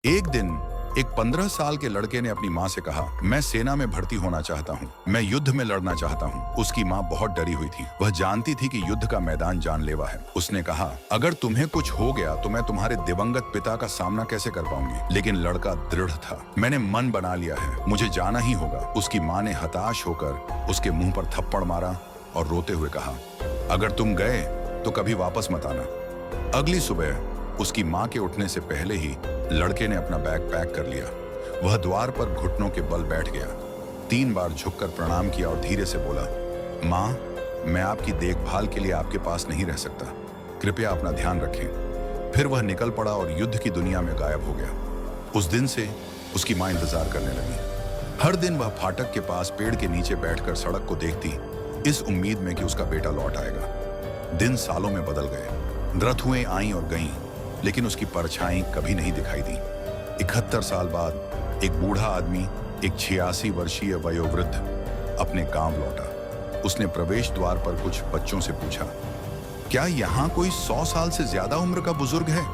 एक दिन एक 15 साल के लड़के ने अपनी माँ से कहा, मैं सेना में भर्ती होना चाहता हूँ, मैं युद्ध में लड़ना चाहता हूँ। उसकी माँ बहुत डरी हुई थी। वह जानती थी कि युद्ध का मैदान जानलेवा है। उसने कहा, अगर तुम्हें कुछ हो गया तो मैं तुम्हारे दिवंगत पिता का सामना कैसे कर पाऊंगी। लेकिन लड़का दृढ़ था। मैंने मन बना लिया है, मुझे जाना ही होगा। उसकी माँ ने हताश होकर उसके मुंह पर थप्पड़ मारा और रोते हुए कहा, अगर तुम गए तो कभी वापस मत आना। अगली सुबह उसकी माँ के उठने से पहले ही लड़के ने अपना बैग पैक कर लिया। वह द्वार पर घुटनों के बल बैठ गया, 3 बार झुककर प्रणाम किया और धीरे से बोला, माँ, मैं आपकी देखभाल के लिए आपके पास नहीं रह सकता, कृपया अपना ध्यान रखें। फिर वह निकल पड़ा और युद्ध की दुनिया में गायब हो गया। उस दिन से उसकी माँ इंतजार करने लगी। हर दिन वह फाटक के पास पेड़ के नीचे बैठकर सड़क को देखती, इस उम्मीद में कि उसका बेटा लौट आएगा। दिन सालों में बदल गए, रथुएं आईं और गईं, लेकिन उसकी परछाई कभी नहीं दिखाई दी। 71 साल बाद एक बूढ़ा आदमी, एक 86 वर्षीय वयोवृद्ध अपने गांव लौटा। उसने प्रवेश द्वार पर कुछ बच्चों से पूछा, क्या यहाँ कोई 100 साल से ज्यादा उम्र का बुजुर्ग है?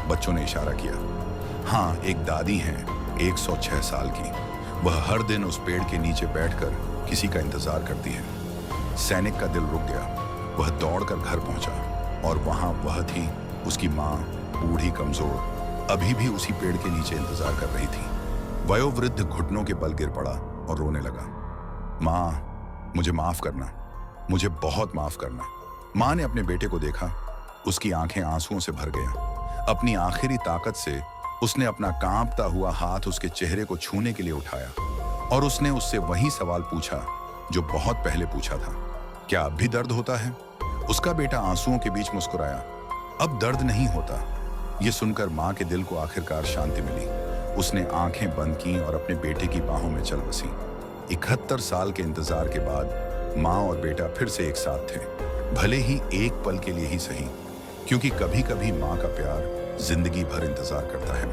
बच्चों ने इशारा किया। हाँ, एक दादी हैं, 106 साल की। वह हर दिन उस पेड़ के नीचे बैठकर किसी का इंतजार करती है। सैनिक का दिल रुक गया। वह दौड़कर घर पहुंचा और वहां वह थी, उसकी माँ, बूढ़ी कमजोर, अभी भी उसी पेड़ के नीचे इंतजार कर रही थी। वयोवृद्ध घुटनों के बल गिर पड़ा और रोने लगा। माँ, मुझे माफ करना, मुझे बहुत माफ करना। माँ ने अपने बेटे को देखा, उसकी आंखें आंसुओं से भर गया। अपनी आखिरी ताकत से उसने अपना कांपता हुआ हाथ उसके चेहरे को छूने के लिए उठाया और उसने उससे वही सवाल पूछा जो बहुत पहले पूछा था, क्या अब भी दर्द होता है? उसका बेटा आंसुओं के बीच मुस्कुराया, अब दर्द नहीं होता। यह सुनकर माँ के दिल को आखिरकार शांति मिली। उसने आंखें बंद की और अपने बेटे की बाहों में चल बसी। 71 साल के इंतजार के बाद माँ और बेटा फिर से एक साथ थे, भले ही एक पल के लिए ही सही, क्योंकि कभी कभी माँ का प्यार जिंदगी भर इंतजार करता है।